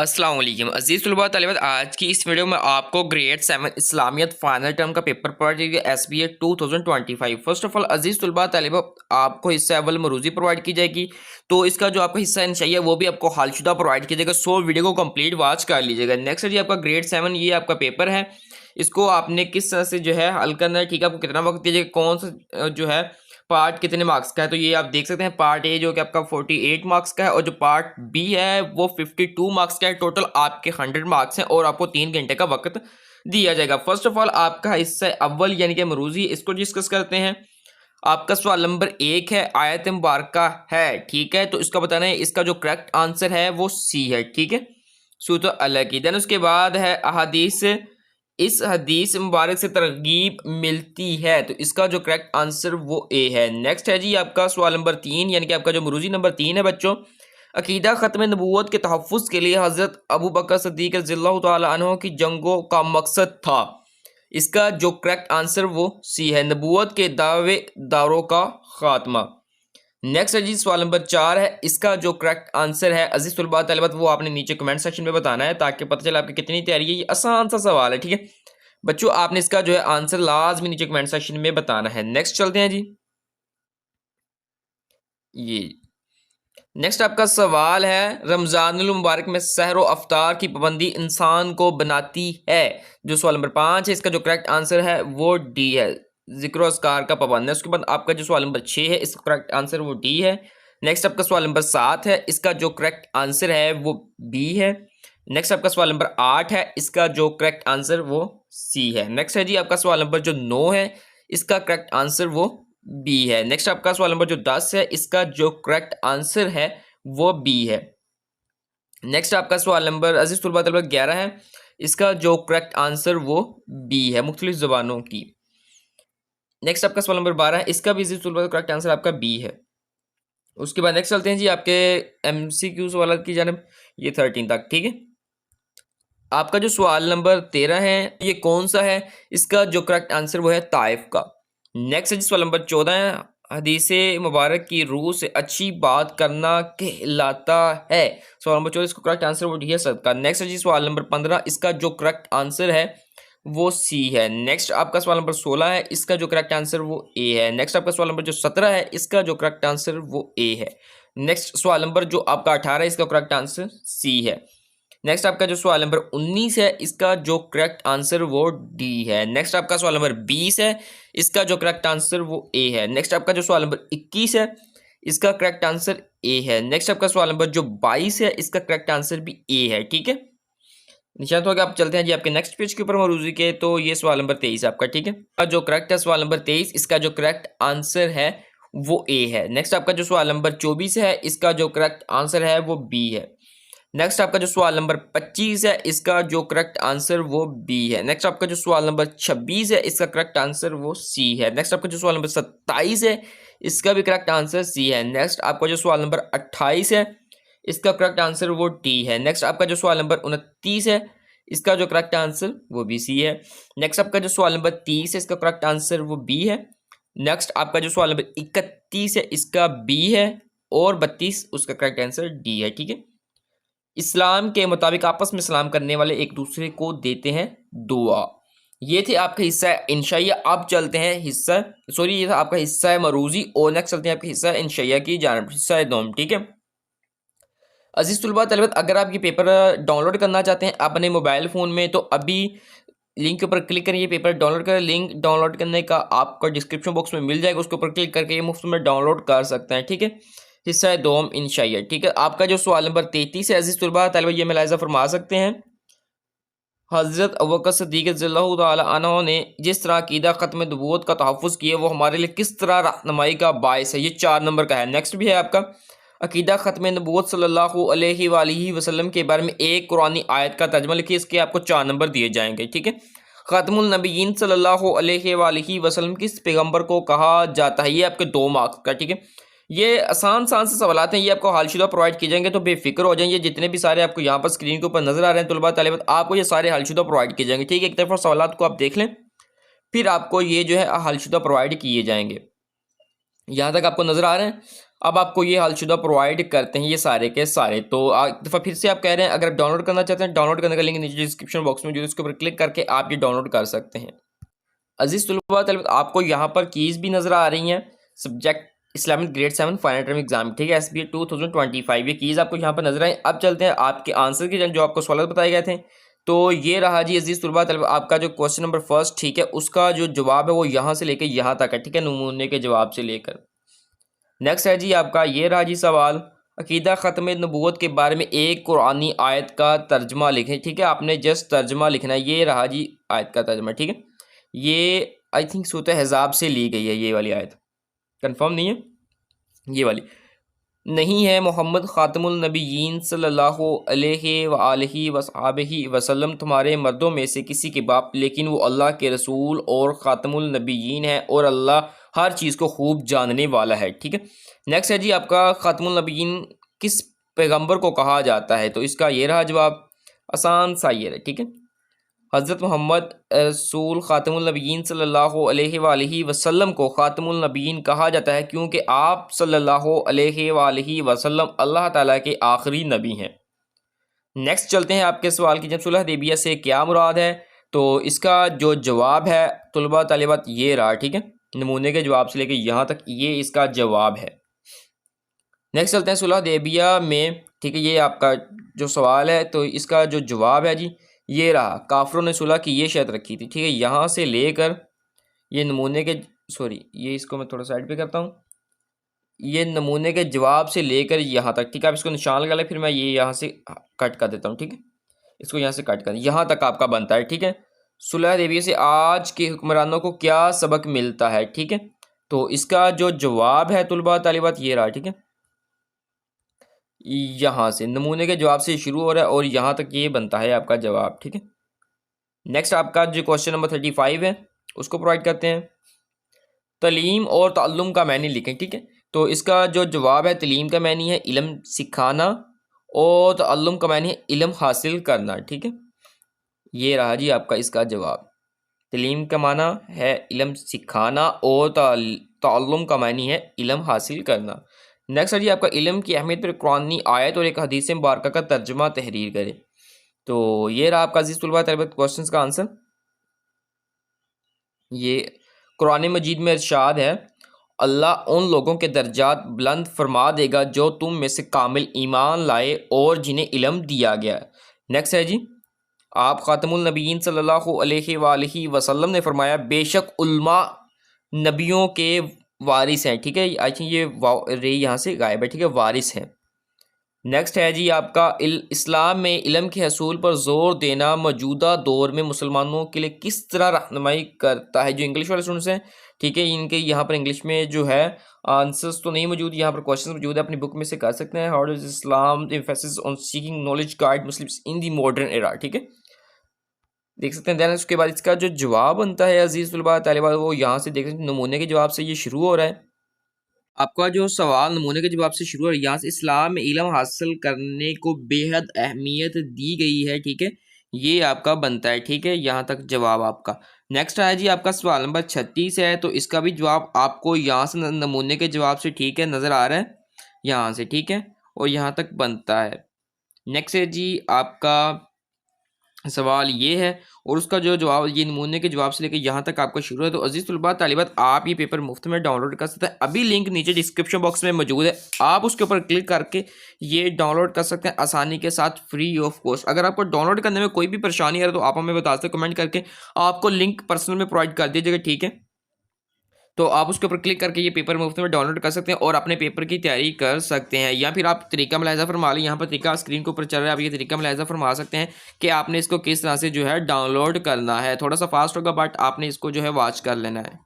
अस्सलाम वालेकुम अजीज़ तलबा तलिबात। आज की इस वीडियो में आपको ग्रेड 7 इस्लामियत फाइनल टर्म का पेपर प्रोवाइड करेगी SBA 2025। फर्स्ट ऑफ ऑल अजीज़ तलबा तलिबात, आपको हिस्सा अव्वल मरूजी प्रोवाइड की जाएगी। तो इसका जो आपका हिस्सा चाहिए वो भी आपको हालशुदा प्रोवाइड किया जाएगा। सो वीडियो को कंप्लीट वॉच कर लीजिएगा। नेक्स्ट है जी आपका ग्रेड 7, ये आपका पेपर है। इसको आपने किस तरह से जो है हल करना है, ठीक है। आपको कितना वक्त दीजिएगा, कौन सा जो है पार्ट कितने मार्क्स का है। तो ये आप देख सकते हैं, पार्ट ए जो कि आपका 48 मार्क्स का है और जो पार्ट बी है वो 52 मार्क्स का है। टोटल आपके 100 मार्क्स हैं और आपको 3 घंटे का वक्त दिया जाएगा। फर्स्ट ऑफ ऑल आपका हिस्सा अव्वल यानी कि मरूजी, इसको डिस्कस करते हैं। आपका सवाल नंबर 1 है, आयत मुबारका है, ठीक है। तो इसका बताना है, इसका जो करेक्ट आंसर है वो सी है, ठीक है। सूरत अलग की। देन उसके बाद है अहादीस, इस हदीस मुबारक से तरगीब मिलती है। तो इसका जो करेक्ट आंसर वो ए है। नेक्स्ट है जी आपका सवाल नंबर 3 यानी कि आपका जो मरूजी नंबर 3 है बच्चों, अकीदा ख़त्म नबूवत के तहफ़्फ़ुज़ के लिए हज़रत अबू बकर सिद्दीक़ रज़ियल्लाहु तआला अन्हु की जंगों का मकसद था। इसका जो करेक्ट आंसर वो सी है, नबूवत के दावेदारों का खात्मा। नेक्स्ट है जी सवाल नंबर 4 है, इसका जो करेक्ट आंसर है अजीज तलबा तलबत वो आपने नीचे कमेंट सेक्शन में बताना है ताकि पता चले आपकी कितनी तैयारी है। ये आसान सा सवाल है, ठीक है बच्चों। आपने इसका जो है आंसर लाजमी नीचे कमेंट सेक्शन में बताना है। नेक्स्ट चलते हैं जी। ये नेक्स्ट आपका सवाल है, रमज़ानुल मुबारक में सहर व अफ्तार की पाबंदी इंसान को बनाती है। जो सवाल नंबर 5 है, इसका जो करेक्ट आंसर है वो डी है, जिक्र अस्कार का पाबंद है। उसके बाद आपका जो सवाल नंबर 6 है, इसका करेक्ट आंसर वो डी है। नेक्स्ट आपका सवाल नंबर 7 है, इसका जो करेक्ट आंसर है वो बी है। नेक्स्ट आपका सवाल नंबर 8 है, इसका जो करेक्ट आंसर वो सी है। नेक्स्ट है जी आपका सवाल नंबर जो 9 है, इसका करेक्ट आंसर वो बी है। नेक्स्ट आपका सवाल नंबर जो 10 है, इसका जो करेक्ट आंसर है वो बी है। नेक्स्ट आपका सवाल नंबर अजीज तुलबा तलबा 11 है, इसका जो करेक्ट आंसर वो बी है, मुख्तलिफ ज़बानों की। नेक्स्ट आपका सवाल नंबर 12 है, इसका भी अजीज तुलबा करेक्ट आंसर आपका बी है। उसके बाद नेक्स्ट चलते हैं जी आपके MCQ सवाल की जानब, ये 13 तक, ठीक है। आपका जो सवाल नंबर 13 है, ये कौन सा है, इसका जो करेक्ट आंसर वो है ताइफ का। नेक्स्ट है जी सवाल नंबर 14 है, हदीस मुबारक की रूह से अच्छी बात करना कहलाता है। सवाल नंबर 14, इसका करेक्ट आंसर वो डी है, सदका। नेक्स्ट है जी सवाल नंबर 15, इसका जो करेक्ट आंसर है वो सी है। नेक्स्ट आपका सवाल नंबर 16 है, इसका जो करेक्ट आंसर वो ए है। नेक्स्ट आपका सवाल नंबर जो 17 है, इसका जो करेक्ट आंसर वो ए है। नेक्स्ट सवाल नंबर जो आपका 18 है, इसका करेक्ट आंसर सी है। नेक्स्ट आपका जो सवाल नंबर 19 है, इसका जो करेक्ट आंसर वो डी है। नेक्स्ट आपका सवाल नंबर 20 है, इसका जो करेक्ट आंसर वो ए है। नेक्स्ट आपका जो सवाल नंबर 21 है, इसका करेक्ट आंसर ए है। नेक्स्ट आपका सवाल नंबर जो 22 है, इसका करेक्ट आंसर भी ए है, ठीक है। निशान तो आप चलते हैं जी आपके नेक्स्ट पेज के ऊपर मौजूद के। तो ये सवाल नंबर 23 आपका, ठीक है। जो करेक्ट है सवाल नंबर 23, इसका जो करेक्ट आंसर है वो ए है। नेक्स्ट आपका जो सवाल नंबर 24 है, इसका जो करेक्ट आंसर है वो बी है। नेक्स्ट आपका जो सवाल नंबर 25 है, इसका जो करेक्ट आंसर वो बी है। नेक्स्ट आपका जो सवाल नंबर 26 है, इसका करेक्ट आंसर वो सी है। नेक्स्ट आपका जो सवाल नंबर 27 है, इसका भी करेक्ट आंसर सी है। नेक्स्ट आपका जो सवाल नंबर 28 है, इसका करेक्ट आंसर वो डी है। नेक्स्ट आपका जो सवाल नंबर 29 है, इसका जो करेक्ट आंसर वो भी सी है। नेक्स्ट आपका जो सवाल नंबर 30 है, इसका करेक्ट आंसर वो बी है। नेक्स्ट आपका जो सवाल नंबर 31 है, इसका बी है। और 32 उसका करेक्ट आंसर डी है, ठीक है। इस्लाम के मुताबिक आपस में सलाम करने वाले एक दूसरे को देते हैं दुआ। ये थे आपका हिस्सा इंशाइया। अब चलते हैं हिस्सा, सॉरी ये था आपका हिस्सा मरूजी, और नेक्स्ट चलते हैं आपके हिस्सा इंशाइया की जानब, हिस्सा दोम, ठीक है। अजीज तुलबा तलबत, अगर आप ये पेपर डाउनलोड करना चाहते हैं अपने मोबाइल फ़ोन में, तो अभी लिंक के ऊपर क्लिक करिए, पेपर डाउनलोड करें। लिंक डाउनलोड करने का आपका डिस्क्रिप्शन बॉक्स में मिल जाएगा, उसके ऊपर क्लिक करके ये मुफ्त में डाउनलोड कर सकते हैं, ठीक है। हिस्सा दोम इंशाइया, ठीक है। आपका जो सवाल नंबर 33 है अजीज तुलबा तलबा, ये मुलाहिज़ा फरमा सकते हैं, हज़रत अबू बकर सिद्दीक़ रज़ियल्लाहु तआला अन्हु ने जिस तरह अक़ीदा ख़त्म नबूवत का तहफ़्फ़ुज़ किया, वो हमारे लिए किस तरह रहनुमाई का बायस है। ये 4 नंबर का है। नेक्स्ट भी है आपका, अक़ीदा ख़त्म नबूवत सल्लल्लाहु अलैहि वसल्लम के बारे में एक कुरानी आयत का तर्जुमा लिखिए, इसके आपको 4 नंबर दिए जाएंगे, ठीक है। ख़ातमुल नबीयीन सल्लल्लाहु अलैहि वसल्लम किस पैगम्बर को कहा जाता है, ये आपके 2 मार्क्स का, ठीक है। ये आसान से सवालात हैं, ये आपको हालशुदा प्रोवाइड किए जाएंगे, तो बेफिक्र हो जाएंगे। जितने भी सारे आपको यहाँ पर स्क्रीन के ऊपर नजर आ रहे हैं तुलबा तालिबात, आपको ये सारे हालशुदा प्रोवाइड किए जाएंगे, ठीक है। एक तरफ सवालात को आप देख लें, फिर आपको ये जो है हालशुदा प्रोवाइड किए जाएंगे। यहाँ तक आपको नजर आ रहे हैं। अब आपको ये हालशुदा प्रोवाइड करते हैं ये सारे के सारे। तो एक दफ़ा फिर से आप कह रहे हैं, अगर आप डाउनलोड करना चाहते हैं, डाउनलोड करने का लिंक नीचे डिस्क्रिप्शन बॉक्स में जो है उसके ऊपर क्लिक करके आप ये डाउनलोड कर सकते हैं। अजीज़ तलबा आपको यहाँ पर कीज़ भी नज़र आ रही हैं, subject Islamic grade 7 final term exam, ठीक है, SBA 2025, ये कीज़ आपको यहाँ पर नजर आए। अब चलते हैं आपके आंसर की जो आपको सवाल बताए गए थे। तो ये रहा जी अजीज़ तलबा आपका जो क्वेश्चन नंबर फर्स्ट, ठीक है, उसका जो जवाब है वो यहाँ से लेकर यहाँ तक है, ठीक है, नमूने के जवाब से लेकर। नेक्स्ट है जी आपका ये रहा जी सवाल, अकीदा ख़त्म नबूवत के बारे में एक कुरानी आयत का तर्जमा लिखें, ठीक है, आपने जस्ट तर्जमा लिखना है। ये रहा जी आयत का तर्जमा, ठीक है, ये आई थिंक सूरह हिजाब से ली गई है ये वाली आयत, कंफर्म नहीं है, ये वाली नहीं है। मोहम्मद ख़ातमुल नबीयीन सल्लल्लाहु अलैहि वसल्लम तुम्हारे मर्दों में से किसी के बाप, लेकिन वो अल्लाह के रसूल और ख़ातमुल नबीयीन है और अल्लाह हर चीज़ को खूब जानने वाला है, ठीक है। नेक्स्ट है जी आपका ख़ातमुल नबीयीन किस पैगंबर को कहा जाता है? तो इसका ये रहा जवाब, आसान सा ये रहा, ठीक है, हज़रत मोहम्मद रसूल ख़ातमुल नबीयीन सल्लल्लाहु अलैहि वसल्लम को ख़ातमुल नबीयीन कहा जाता है क्योंकि आप सल्लल्लाहु अलैहि वसल्लम अल्लाह ताला के आखिरी नबी हैं। नेक्स्ट चलते हैं आपके सवाल की, जब सुलह हुदैबिया से क्या मुराद है? तो इसका जो जवाब है तुलबा तालिबात ये रहा, ठीक है, नमूने के जवाब से लेकर यहाँ तक ये इसका जवाब है। नेक्स्ट चलते हैं सुलह हुदैबिया में, ठीक है, ये आपका जो सवाल है तो इसका जो जवाब है जी ये रहा, काफरों ने सुलह की ये शर्त रखी थी, ठीक है, यहाँ से लेकर ये नमूने के ये इसको मैं थोड़ा साइड पे करता हूँ, ये नमूने के जवाब से लेकर यहाँ तक, ठीक है, आप इसको निशान लगा लें, फिर मैं ये यहाँ से कट कर देता हूँ, ठीक है, इसको यहाँ से कट कर, यहाँ तक आपका बनता है, ठीक है। सुलह हुदैबिया से आज के हुक्मरानों को क्या सबक मिलता है? ठीक है, तो इसका जो जवाब है तुलबा तालिबात ये रहा, ठीक है, यहाँ से नमूने के जवाब से शुरू हो रहा है और यहाँ तक ये बनता है आपका जवाब, ठीक है। नेक्स्ट आपका जो क्वेश्चन नंबर 35 है उसको प्रोवाइड करते हैं, तलीम और ताल्लुम का मैनी लिखें, ठीक है, तो इसका जो जवाब है तलीम का मैनी है इल्म सिखाना और ताल्लुम का मैनी है इल्म हासिल करना, ठीक है, ये रहा जी आपका इसका जवाब। तलीम का माना है इल्म सिखाना और ताल्लुम का मानी है इल्म हासिल करना। नेक्स्ट है जी आपका इल्म की अहमियत पर कुरानी आयत और एक हदीस मुबारक का तर्जुमा तहरीर करें। तो ये रहा आपका अजीज़ तुलबा तलबत क्वेश्चन का आंसर। ये कुरान मजीद में इरशाद है, अल्लाह उन लोगों के दर्जात बुलंद फरमा देगा जो तुम में से कामिल ईमान लाए और जिन्हें इल्म दिया गया। नेक्स्ट है जी, आप ख़ातमुल नबीयीन सल्लल्लाहु अलैहि वसल्लम ने फरमाया बेशक उल्मा नबियों के वारिस हैं, ठीक है, आई थिंक ये रे यहाँ से गायब है, ठीक है, वारिस हैं। नेक्स्ट है जी आपका इस्लाम में इल्म के हसूल पर ज़ोर देना मौजूदा दौर में मुसलमानों के लिए किस तरह रहनुमाई करता है? जो इंग्लिश वाले स्टूडेंट्स हैं, ठीक है, इनके यहाँ पर इंग्लिश में जो है आंसर्स तो नहीं मौजूद, यहाँ पर क्वेश्चन मौजूद है, अपनी बुक में से कर सकते हैं। How does Islam emphasis on seeking knowledge guide Muslims in the modern era, ठीक है, देख सकते हैं। देन उसके बाद इसका जो जवाब बनता है अजीज़ तलबा तालिबात वो यहाँ से देख सकते हैं, नमूने के जवाब से ये शुरू हो रहा है। आपका जो सवाल नमूने के जवाब से शुरू हो रहा है, यहाँ से इस्लाम में इल्म हासिल करने को बेहद अहमियत दी गई है, ठीक है, ये आपका बनता है, ठीक है, यहाँ तक जवाब आपका। नेक्स्ट है जी आपका सवाल नंबर 36 है, तो इसका भी जवाब आपको यहाँ से नमूने के जवाब से, ठीक है, नज़र आ रहा है यहाँ से, ठीक है, और यहाँ तक बनता है। नेक्स्ट है जी आपका सवाल ये है और उसका जो जवाब ये नमूने के जवाब से लेकर यहाँ तक आपका शुरू है। तो अजीज़ तलबा तालिबात आप ये पेपर मुफ्त में डाउनलोड कर सकते हैं, अभी लिंक नीचे डिस्क्रिप्शन बॉक्स में मौजूद है, आप उसके ऊपर क्लिक करके ये डाउनलोड कर सकते हैं आसानी के साथ फ्री ऑफ कॉस्ट। अगर आपको डाउनलोड करने में कोई भी परेशानी है तो आप हमें बता सकते हैं कमेंट करके, आपको लिंक पर्सनल में प्रोवाइड कर दीजिएगा, ठीक है, तो आप उसके ऊपर क्लिक करके ये पेपर मुफ्त में डाउनलोड कर सकते हैं और अपने पेपर की तैयारी कर सकते हैं। या फिर आप तरीका मुलाहिज़ा फरमा लें, यहाँ पर तरीका स्क्रीन के ऊपर चल रहा है, आप ये तरीका मुलाहिज़ा फरमा सकते हैं कि आपने इसको किस तरह से जो है डाउनलोड करना है। थोड़ा सा फास्ट होगा बट आपने इसको जो है वॉच कर लेना है।